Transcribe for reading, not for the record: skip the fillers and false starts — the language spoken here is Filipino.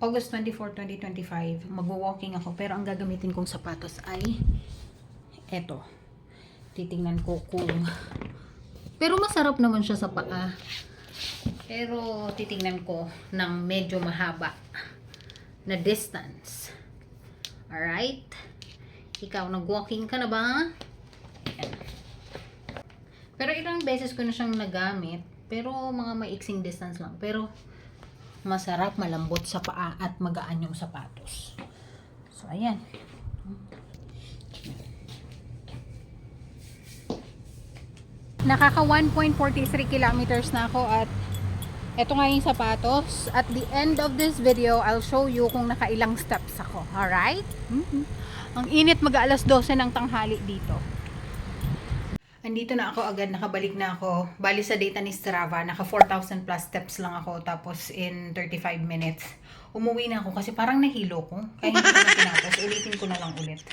August 24, 2025, magwo-walking ako. Pero ang gagamitin kong sapatos ay eto. Titingnan ko kung... Pero masarap naman siya sa paa. Pero titingnan ko ng medyo mahaba na distance. Alright? Ikaw, nag-walking ka na ba? Ayan. Pero ilang beses ko na siyang nagamit. Pero mga maiksing distance lang. Pero masarap, malambot sa paa at magaan yung sapatos. So, ayan. Nakaka 1.43 kilometers na ako at eto nga yung sapatos. At the end of this video, I'll show you kung nakailang steps ako. Alright? Ang init, mag-alas 12 ng tanghali dito. Andito na ako agad, nakabalik na ako. Bali sa data ni Strava, naka 4,000 plus steps lang ako. Tapos in 35 minutes, umuwi na ako kasi parang nahilo ko. Kaya hindi ko na tinapos. Ulitin ko na lang ulit.